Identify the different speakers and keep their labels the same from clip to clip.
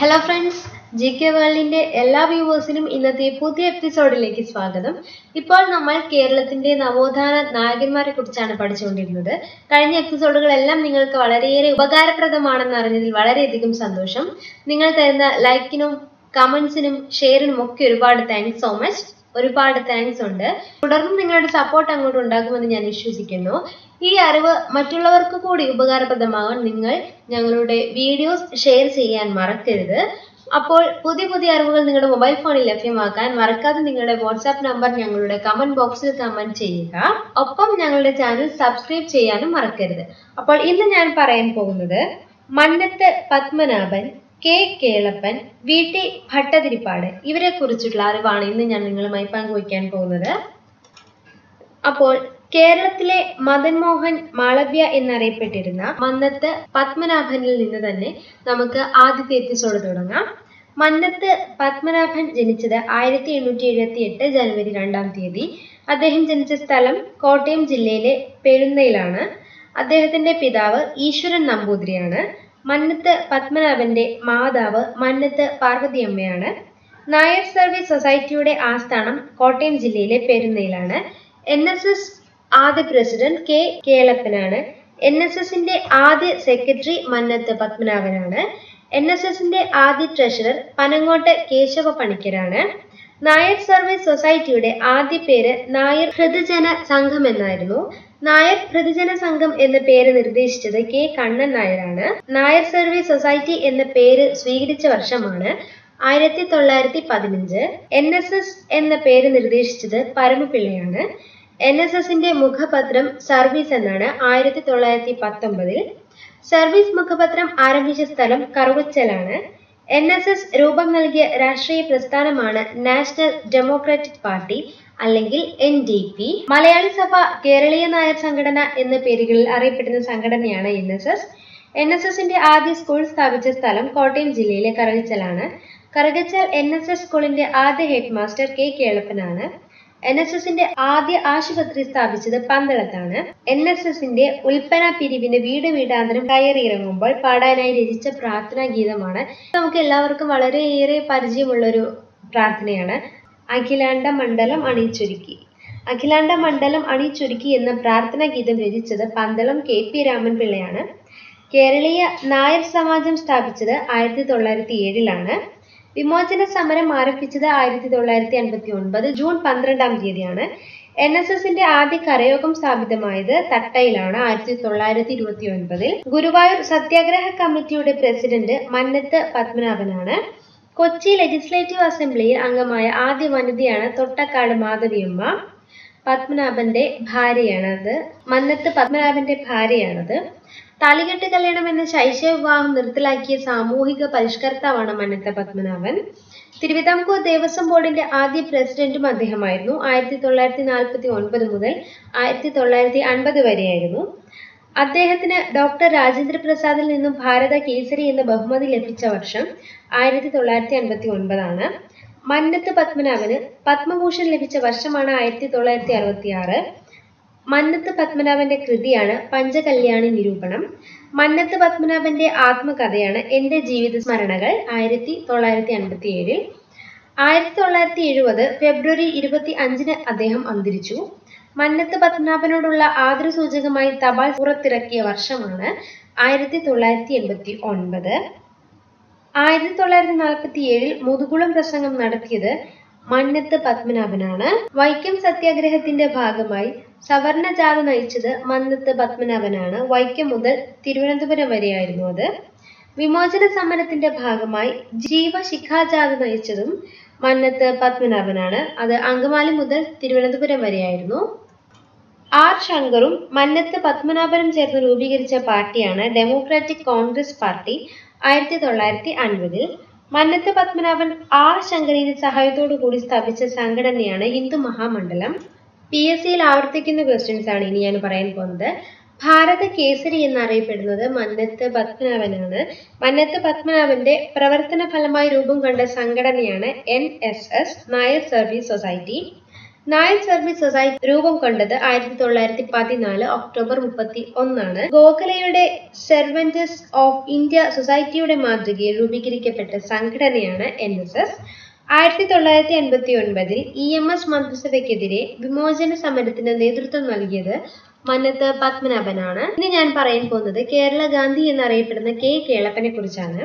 Speaker 1: Hello friends, GK വേൾഡിന്റെ എല്ലാ വ്യൂവേഴ്സിനും ഇന്നത്തെ പുതിയ എപ്പിസോഡിലേക്ക് സ്വാഗതം. ഇപ്പോൾ നമ്മൾ കേരളത്തിന്റെ നവോത്ഥാന നായകന്മാരെ കുറിച്ചാണ് പഠിച്ചുകൊണ്ടിരുന്നത്. കഴിഞ്ഞ എപ്പിസോഡുകളെല്ലാം നിങ്ങൾക്ക് വളരെയേറെ ഉപകാരപ്രദമാണെന്ന് അറിഞ്ഞതിൽ വളരെയധികം സന്തോഷം. നിങ്ങൾ തരുന്ന ലൈക്കിനും കമന്റ്സിനും ഷെയറിനും ഒക്കെ ഒരുപാട് താങ്ക്സ് സോ മച്ച്. ഒരുപാട് താങ്ക്സ് ഉണ്ട്. തുടർന്നും നിങ്ങളുടെ സപ്പോർട്ട് അങ്ങോട്ട് ഉണ്ടാകുമെന്ന് ഞാൻ വിശ്വസിക്കുന്നു. ഈ അറിവ് മറ്റുള്ളവർക്ക് കൂടി ഉപകാരപ്രദമാകാൻ നിങ്ങൾ ഞങ്ങളുടെ വീഡിയോസ് ഷെയർ ചെയ്യാൻ മറക്കരുത്. അപ്പോൾ പുതിയ പുതിയ അറിവുകൾ നിങ്ങളുടെ മൊബൈൽ ഫോണിൽ ലഭ്യമാക്കാൻ മറക്കാതെ നിങ്ങളുടെ വാട്സാപ്പ് നമ്പർ ഞങ്ങളുടെ കമന്റ് ബോക്സിൽ കമന്റ് ചെയ്യുക. ഒപ്പം ഞങ്ങളുടെ ചാനൽ സബ്സ്ക്രൈബ് ചെയ്യാനും മറക്കരുത്. അപ്പോൾ ഇന്ന് ഞാൻ പറയാൻ പോകുന്നത് മന്നത്ത് പത്മനാഭൻ, കെ കേളപ്പൻ, VT ഭട്ടതിരിപ്പാട് ഇവരെ കുറിച്ചിട്ടുള്ള അറിവാണ് ഇന്ന് ഞാൻ നിങ്ങളുമായി പങ്കുവയ്ക്കാൻ പോകുന്നത്. അപ്പോൾ കേരളത്തിലെ മദൻ മോഹൻ മാളവ്യ എന്നറിയപ്പെട്ടിരുന്ന മന്നത്ത് പത്മനാഭനിൽ നിന്ന് തന്നെ നമുക്ക് ആദ്യത്തെ എപ്പിസോഡ് തുടങ്ങാം. മന്നത്ത് പത്മനാഭൻ ജനിച്ചത് 1878 ജനുവരി 2-ാം തീയതി. അദ്ദേഹം ജനിച്ച സ്ഥലം കോട്ടയം ജില്ലയിലെ പെരുന്നയിലാണ്. അദ്ദേഹത്തിന്റെ പിതാവ് ഈശ്വരൻ നമ്പൂതിരിയാണ്. മന്നത്ത് പത്മനാഭന്റെ മാതാവ് മന്നത്ത് പാർവതിയമ്മയാണ്. നായർ സർവീസ് സൊസൈറ്റിയുടെ ആസ്ഥാനം കോട്ടയം ജില്ലയിലെ പെരുന്നയിലാണ്. NSS ആദ്യ പ്രസിഡന്റ് കെ കേളപ്പനാണ്. NSSന്റെ ആദ്യ സെക്രട്ടറി മന്നത്ത് പത്മനാഭനാണ്. NSSന്റെ ആദ്യ ട്രഷറർ പനങ്ങോട്ട് കേശവ പണിക്കരാണ്. നായർ സർവീസ് സൊസൈറ്റിയുടെ ആദ്യ പേര് നായർ ഹൃദജന സംഘം എന്നായിരുന്നു. നായർ ഹൃദജന സംഘം എന്ന പേര് നിർദ്ദേശിച്ചത് K കണ്ണൻ നായരാണ്. നായർ സർവീസ് സൊസൈറ്റി എന്ന പേര് സ്വീകരിച്ച വർഷമാണ് 1915. NSS എന്ന പേര് നിർദ്ദേശിച്ചത് പരമപിള്ളയാണ്. NSSന്റെ മുഖപത്രം സർവീസ് എന്നാണ് 1919. സർവീസ് മുഖപത്രം ആരംഭിച്ച സ്ഥലം കറുവച്ചലാണ്. NSS രൂപം നൽകിയ രാഷ്ട്രീയ പ്രസ്ഥാനമാണ് നാഷണൽ ഡെമോക്രാറ്റിക് പാർട്ടി അല്ലെങ്കിൽ NDP. മലയാളി സഭ, കേരളീയ നായർ സംഘടന എന്ന പേരുകളിൽ അറിയപ്പെടുന്ന സംഘടനയാണ് NSS. NSSന്റെ ആദ്യ സ്കൂൾ സ്ഥാപിച്ച സ്ഥലം കോട്ടയം ജില്ലയിലെ കറുകച്ചാലാണ്. കറുകച്ചാൽ NSS സ്കൂളിന്റെ ആദ്യ ഹെഡ് മാസ്റ്റർ K കേളപ്പനാണ്. NSSന്റെ ആദ്യ ആശുപത്രി സ്ഥാപിച്ചത് പന്തളത്താണ്. NSSന്റെ ഉൽപ്പന്ന പിരിവിന് വീട് വീടാന്തരം കയറിയിറങ്ങുമ്പോൾ പാടാനായി രചിച്ച പ്രാർത്ഥനാ ഗീതമാണ്. നമുക്ക് എല്ലാവർക്കും വളരെയേറെ പരിചയമുള്ളൊരു പ്രാർത്ഥനയാണ്. അഖിലാണ്ട മണ്ഡലം അണിയിച്ചൊരുക്കി. അഖിലാണ്ട മണ്ഡലം അണിയിച്ചൊരുക്കി എന്ന പ്രാർത്ഥനാ ഗീതം രചിച്ചത് പന്തളം KP രാമൻ പിള്ളയാണ്. കേരളീയ നായർ സമാജം സ്ഥാപിച്ചത് 1907. വിമോചന സമരം ആരംഭിച്ചത് 1959 ജൂൺ 12-ാം തീയതിയാണ്. NSSന്റെ ആദ്യ കരയോഗം സ്ഥാപിതമായത് തട്ടയിലാണ് 1929. ഗുരുവായൂർ സത്യാഗ്രഹ കമ്മിറ്റിയുടെ പ്രസിഡന്റ് മന്നത്ത് പത്മനാഭനാണ്. കൊച്ചി ലെജിസ്ലേറ്റീവ് അസംബ്ലിയിൽ അംഗമായ ആദ്യ വനിതയാണ് തൊട്ടക്കാട് മാധവിയമ്മ. പത്മനാഭന്റെ ഭാര്യയാണത്. മന്നത്ത് പത്മനാഭന്റെ ഭാര്യയാണത്. താലികെട്ട് കല്യാണം എന്ന ശൈശവ വിവാഹം നിർത്തലാക്കിയ സാമൂഹിക പരിഷ്കർത്താവാണ് മന്നത്ത് പത്മനാഭൻ. തിരുവിതാംകൂർ ദേവസ്വം ബോർഡിന്റെ ആദ്യ പ്രസിഡന്റും അദ്ദേഹമായിരുന്നു. 1949 മുതൽ 1950 വരെയായിരുന്നു. അദ്ദേഹത്തിന് ഡോക്ടർ രാജേന്ദ്ര പ്രസാദിൽ നിന്നും ഭാരത കേസരി എന്ന ബഹുമതി ലഭിച്ച വർഷം 1959 ആണ്. മന്നത്ത് പത്മനാഭന് പത്മഭൂഷൺ ലഭിച്ച വർഷമാണ് 1966. മന്നത്ത് പത്മനാഭന്റെ കൃതിയാണ് പഞ്ചകല്യാണി നിരൂപണം. മന്നത്ത് പത്മനാഭന്റെ ആത്മകഥയാണ് എന്റെ ജീവിത സ്മരണകൾ 1957. 1970 ഫെബ്രുവരി 25-ന് അദ്ദേഹം അന്തരിച്ചു. മന്നത്ത് പത്മനാഭനോടുള്ള ആദരസൂചകമായി തപാൽ പുറത്തിറക്കിയ വർഷമാണ് 1989. 1947 മുതുകുളം പ്രസംഗം നടത്തിയത് മന്നത്ത് പത്മനാഭനാണ്. വൈക്കം സത്യാഗ്രഹത്തിന്റെ ഭാഗമായി സവർണ ജാഥ നയിച്ചത് മന്നത്ത് പത്മനാഭനാണ്. വൈക്കം മുതൽ തിരുവനന്തപുരം വരെയായിരുന്നു അത്. വിമോചന സമരത്തിന്റെ ഭാഗമായി ജീവശിഖാജാഥ നയിച്ചതും മന്നത്ത് പത്മനാഭനാണ്. അത് അങ്കമാലി മുതൽ തിരുവനന്തപുരം വരെയായിരുന്നു. R ശങ്കറും മന്നത്ത് പത്മനാഭനും ചേർന്ന് രൂപീകരിച്ച പാർട്ടിയാണ് ഡെമോക്രാറ്റിക് കോൺഗ്രസ് പാർട്ടി 1950. മന്നത്ത് പത്മനാഭൻ R ശങ്കറിന്റെ സഹായത്തോടു കൂടി സ്ഥാപിച്ച സംഘടനയാണ് ഹിന്ദു മഹാമണ്ഡലം. PSCയിൽ ആവർത്തിക്കുന്ന ക്വസ്റ്റ്യൻസ് ആണ് ഇനി ഞാൻ പറയാൻ പോകുന്നത്. ഭാരത കേസരി എന്നറിയപ്പെടുന്നത് മന്നത്ത് പത്മനാഭനാണ്. മന്നത്ത് പത്മനാഭന്റെ പ്രവർത്തന ഫലമായി രൂപം കൊണ്ട സംഘടനയാണ് NSS Nair service society. Nair service society രൂപം കൊണ്ടത് 1914 ഒക്ടോബർ 31 ഗോഖലെയുടെ സെർവന്റസ് ഓഫ് ഇന്ത്യ സൊസൈറ്റിയുടെ മാതൃകയിൽ രൂപീകരിക്കപ്പെട്ട സംഘടനയാണ് NSS. 1989 EMS മന്ത്രിസഭയ്ക്കെതിരെ വിമോചന സമരത്തിന് നേതൃത്വം നൽകിയത് മന്നത്ത് പത്മനാഭനാണ്. ഇനി ഞാൻ പറയാൻ പോകുന്നത് കേരള ഗാന്ധി എന്നറിയപ്പെടുന്ന K. കേളപ്പനെ കുറിച്ചാണ്.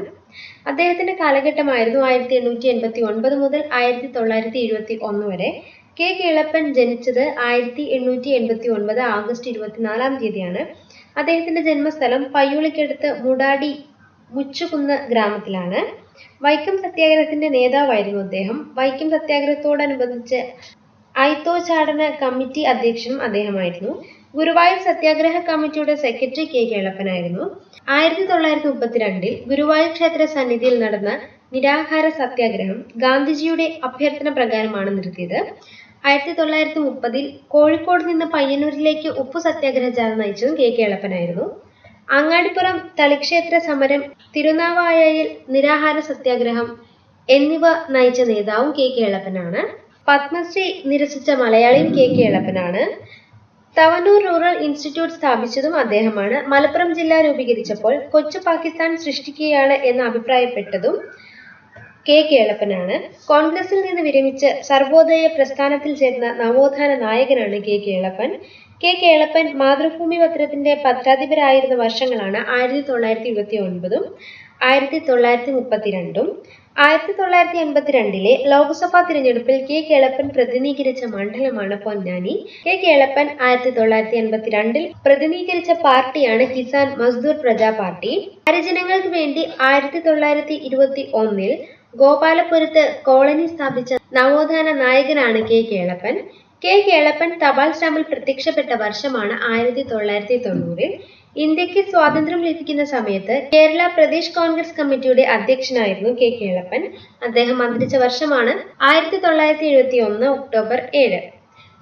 Speaker 1: അദ്ദേഹത്തിന്റെ കാലഘട്ടമായിരുന്നു 1889 മുതൽ 1971 വരെ. K. കേളപ്പൻ ജനിച്ചത് 1889 ആഗസ്റ്റ് 24 അദ്ദേഹത്തിന്റെ ജന്മസ്ഥലം പയ്യോളിക്കടുത്ത് മുടാടി മുച്ചുകുന്ന് ഗ്രാമത്തിലാണ്. വൈക്കം സത്യാഗ്രഹത്തിന്റെ നേതാവായിരുന്നു അദ്ദേഹം. വൈക്കം സത്യാഗ്രഹത്തോടനുബന്ധിച്ച് ഐത്തോച്ചാടന കമ്മിറ്റി അധ്യക്ഷനും അദ്ദേഹമായിരുന്നു. ഗുരുവായൂർ സത്യാഗ്രഹ കമ്മിറ്റിയുടെ സെക്രട്ടറി K. കേളപ്പനായിരുന്നു. 1932 ഗുരുവായൂർ ക്ഷേത്ര സന്നിധിയിൽ നടന്ന നിരാഹാര സത്യാഗ്രഹം ഗാന്ധിജിയുടെ അഭ്യർത്ഥന പ്രകാരമാണ് നിർത്തിയത്. 1930 കോഴിക്കോട് നിന്ന് പയ്യന്നൂരിലേക്ക് ഉപ്പു സത്യാഗ്രഹ ജാഥ നയിച്ചതും K. കേളപ്പനായിരുന്നു. അങ്ങാടിപ്പുറം തളിക്ഷേത്ര സമരം, തിരുനാവായയിൽ നിരാഹാര സത്യാഗ്രഹം എന്നിവ നയിച്ച നേതാവും K. കേളപ്പനാണ്. പത്മശ്രീ നിരസിച്ച മലയാളിയും K. കേളപ്പനാണ്. തവനൂർ റൂറൽ ഇൻസ്റ്റിറ്റ്യൂട്ട് സ്ഥാപിച്ചതും അദ്ദേഹമാണ്. മലപ്പുറം ജില്ല രൂപീകരിച്ചപ്പോൾ കൊച്ചു പാകിസ്ഥാൻ സൃഷ്ടിക്കുകയാണ് എന്ന് അഭിപ്രായപ്പെട്ടതും K. കേളപ്പനാണ്. കോൺഗ്രസിൽ നിന്ന് വിരമിച്ച് സർവോദയ പ്രസ്ഥാനത്തിൽ ചേർന്ന നവോത്ഥാന നായകനാണ് K. കേളപ്പൻ. K. കേളപ്പൻ മാതൃഭൂമി പത്രത്തിന്റെ പത്രാധിപരായിരുന്ന വർഷങ്ങളാണ് 1929 1932. 1982 ലോക്സഭാ തിരഞ്ഞെടുപ്പിൽ K. കേളപ്പൻ പ്രതിനിധീകരിച്ച മണ്ഡലമാണ് പൊന്നാനി. K. കേളപ്പൻ 1982 പ്രതിനിധീകരിച്ച പാർട്ടിയാണ് കിസാൻ മസ്ദൂർ പ്രജാ പാർട്ടി. ഹരിജനങ്ങൾക്ക് വേണ്ടി 1921 ഗോപാലപുരത്ത് കോളനി സ്ഥാപിച്ച നവോത്ഥാന നായകനാണ് K. കേളപ്പൻ. K. കേളപ്പൻ തപാൽ സ്റ്റാമ്പിൽ പ്രത്യക്ഷപ്പെട്ട വർഷമാണ് 1990. ഇന്ത്യക്ക് സ്വാതന്ത്ര്യം ലഭിക്കുന്ന സമയത്ത് കേരള പ്രദേശ് കോൺഗ്രസ് കമ്മിറ്റിയുടെ അധ്യക്ഷനായിരുന്നു K. കേളപ്പൻ. അദ്ദേഹം അന്തരിച്ച വർഷമാണ് 1971 ഒക്ടോബർ 7.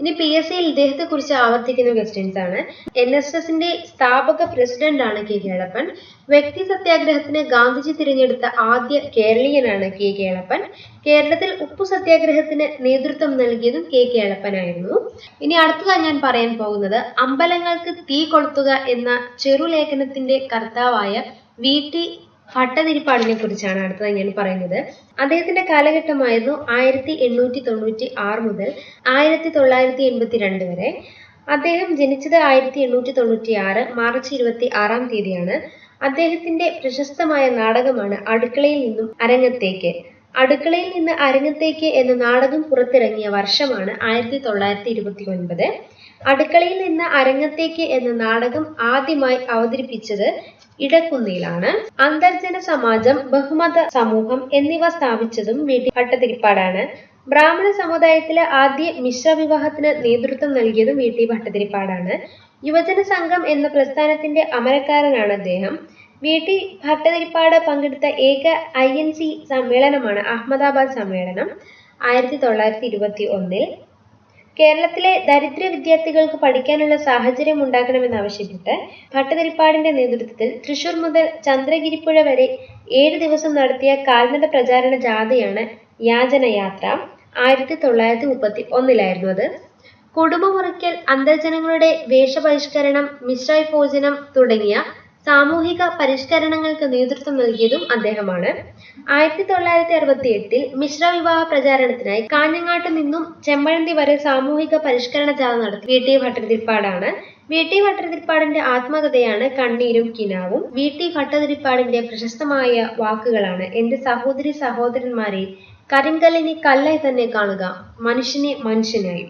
Speaker 1: ഇനി PSCയിൽ ഇദ്ദേഹത്തെ കുറിച്ച് ആവർത്തിക്കുന്ന ക്വസ്റ്റ്യൻസ് ആണ്. NSSന്റെ സ്ഥാപക പ്രസിഡന്റ് ആണ് K. കേളപ്പൻ. വ്യക്തി സത്യാഗ്രഹത്തിന് ഗാന്ധിജി തിരഞ്ഞെടുത്ത ആദ്യ കേരളീയനാണ് K. കേളപ്പൻ. കേരളത്തിൽ ഉപ്പു സത്യാഗ്രഹത്തിന് നേതൃത്വം നൽകിയതും K. കേളപ്പനായിരുന്നു. ഇനി അടുത്തതായി ഞാൻ പറയാൻ പോകുന്നത് അമ്പലങ്ങൾക്ക് തീ കൊളുത്തുക എന്ന ചെറുലേഖനത്തിന്റെ കർത്താവായ VT ഭട്ടതിരിപ്പാടിനെ കുറിച്ചാണ് അടുത്തതായി ഞാൻ പറയുന്നത്. അദ്ദേഹത്തിന്റെ കാലഘട്ടമായിരുന്നു 1896 മുതൽ 1982 വരെ. അദ്ദേഹം ജനിച്ചത് 1896 മാർച്ച് 26 അദ്ദേഹത്തിന്റെ പ്രശസ്തമായ നാടകമാണ് അടുക്കളയിൽ നിന്നും അരങ്ങത്തേക്ക്. അടുക്കളയിൽ നിന്ന് അരങ്ങത്തേക്ക് എന്ന നാടകം പുറത്തിറങ്ങിയ വർഷമാണ് 1929. അടുക്കളയിൽ നിന്ന് അരങ്ങത്തേക്ക് എന്ന നാടകം ആദ്യമായി അവതരിപ്പിച്ചത് ഇടക്കുന്നയിലാണ്. അന്തർജന സമാജം, ബഹുമത സമൂഹം എന്നിവ സ്ഥാപിച്ചതും VT ഭട്ടതിരിപ്പാടാണ്. ബ്രാഹ്മണ സമുദായത്തിലെ ആദ്യ മിശ്ര വിവാഹത്തിന് നേതൃത്വം നൽകിയതും VT ഭട്ടതിരിപ്പാടാണ്. യുവജന സംഘം എന്ന പ്രസ്ഥാനത്തിന്റെ അമരക്കാരനാണ് അദ്ദേഹം. VT ഭട്ടതിരിപ്പാട് പങ്കെടുത്ത ഏക INC സമ്മേളനമാണ് അഹമ്മദാബാദ് സമ്മേളനം 1921. കേരളത്തിലെ ദരിദ്ര വിദ്യാർത്ഥികൾക്ക് പഠിക്കാനുള്ള സാഹചര്യം ഉണ്ടാക്കണമെന്നാവശ്യപ്പെട്ട് ഭട്ടതിരിപ്പാടിന്റെ നേതൃത്വത്തിൽ തൃശൂർ മുതൽ ചന്ദ്രഗിരിപ്പുഴ വരെ 7 ദിവസം നടത്തിയ കാൽനട പ്രചാരണ ജാഥയാണ് യാചനയാത്ര. 1931 അത്. കുടുംബമുറിക്കൽ, അന്തർജനങ്ങളുടെ വേഷപരിഷ്കരണം, മിശ്രഭോജനം തുടങ്ങിയ സാമൂഹിക പരിഷ്കരണങ്ങൾക്ക് നേതൃത്വം നൽകിയതും അദ്ദേഹമാണ്. 1968 മിശ്രവിവാഹ പ്രചാരണത്തിനായി കാഞ്ഞങ്ങാട്ട് നിന്നും ചെമ്മഴന്തി വരെ സാമൂഹിക പരിഷ്കരണ ജാഥ നടത്തി VT ഭട്ടതിരിപ്പാടാണ്. VT ഭട്ടതിരിപ്പാടിന്റെ ആത്മകഥയാണ് കണ്ണീരും കിനാവും. VT ഭട്ടതിരിപ്പാടിന്റെ പ്രശസ്തമായ വാക്കുകളാണ്: എന്റെ സഹോദരി സഹോദരന്മാരെ, കരിങ്കല്ലിനെ കല്ലായി തന്നെ കാണുക, മനുഷ്യനെ മനുഷ്യനായി.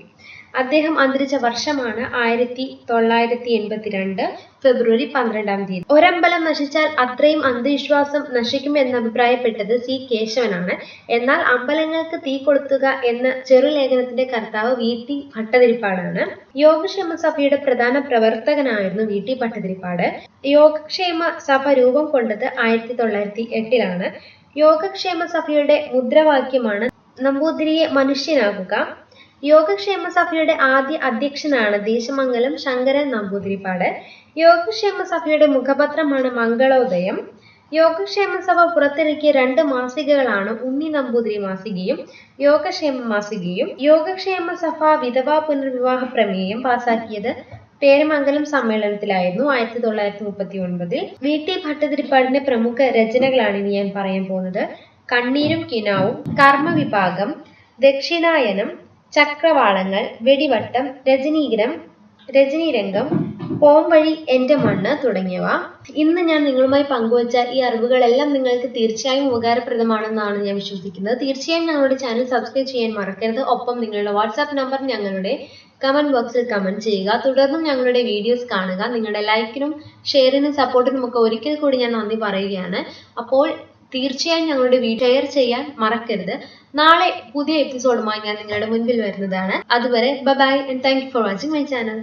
Speaker 1: അദ്ദേഹം അന്തരിച്ച വർഷമാണ് 1982 ഫെബ്രുവരി 12. ഒരമ്പലം നശിച്ചാൽ അത്രയും അന്ധവിശ്വാസം നശിക്കുമെന്ന് അഭിപ്രായപ്പെട്ടത് C. കേശവനാണ്. എന്നാൽ അമ്പലങ്ങൾക്ക് തീ കൊളുത്തുക എന്ന ചെറുലേഖനത്തിന്റെ കർത്താവ് VT ഭട്ടതിരിപ്പാടാണ്. യോഗക്ഷേമ സഭയുടെ പ്രധാന പ്രവർത്തകനായിരുന്നു VT ഭട്ടതിരിപ്പാട്. യോഗക്ഷേമ സഭ രൂപം കൊണ്ടത് 1908. യോഗക്ഷേമ സഭയുടെ മുദ്രാവാക്യമാണ് നമ്പൂതിരിയെ മനുഷ്യനാകുക. യോഗക്ഷേമ സഭയുടെ ആദ്യ അധ്യക്ഷനാണ് ദേശമംഗലം ശങ്കരൻ നമ്പൂതിരിപ്പാട്. യോഗക്ഷേമ സഭയുടെ മുഖപത്രമാണ് മംഗളോദയം. യോഗക്ഷേമ സഭ പുറത്തിറക്കിയ 2 മാസികകളാണ് ഉണ്ണി നമ്പൂതിരി മാസികയും യോഗക്ഷേമ മാസികയും. യോഗക്ഷേമ സഭ വിധവാ പുനർവിവാഹ പ്രമേയം പാസാക്കിയത് പേരമംഗലം സമ്മേളനത്തിലായിരുന്നു 1939. VT ഭട്ടതിരിപ്പാടിന്റെ പ്രമുഖ രചനകളാണ് ഇനി ഞാൻ പറയാൻ പോകുന്നത്. കണ്ണീരും കിനാവും, കർമ്മവിഭാഗം, ദക്ഷിണായനം, ചക്രവാളങ്ങൾ, വെടിവട്ടം, രജനീരംഗം, പോംവഴി, എന്റെ മണ്ണ് തുടങ്ങിയവ. ഇന്ന് ഞാൻ നിങ്ങളുമായി പങ്കുവച്ച ഈ അറിവുകളെല്ലാം നിങ്ങൾക്ക് തീർച്ചയായും ഉപകാരപ്രദമാണെന്നാണ് ഞാൻ വിശ്വസിക്കുന്നത്. തീർച്ചയായും ഞങ്ങളുടെ ചാനൽ സബ്സ്ക്രൈബ് ചെയ്യാൻ മറക്കരുത്. ഒപ്പം നിങ്ങളുടെ വാട്സാപ്പ് നമ്പർ ഞങ്ങളുടെ കമന്റ് ബോക്സിൽ കമന്റ് ചെയ്യുക. തുടർന്നും ഞങ്ങളുടെ വീഡിയോസ് കാണുക. നിങ്ങളുടെ ലൈക്കിനും ഷെയറിനും സപ്പോർട്ടിനും ഒക്കെ ഒരിക്കൽ കൂടി ഞാൻ നന്ദി പറയുകയാണ്. അപ്പോൾ തീർച്ചയായും ഞങ്ങളുടെ വീഡിയോ ഷെയർ ചെയ്യാൻ മറക്കരുത്. നാളെ പുതിയ എപ്പിസോഡുമായി ഞാൻ നിങ്ങളുടെ മുൻപിൽ വരുന്നതാണ്. അതുവരെ bye and thank you for watching my channel.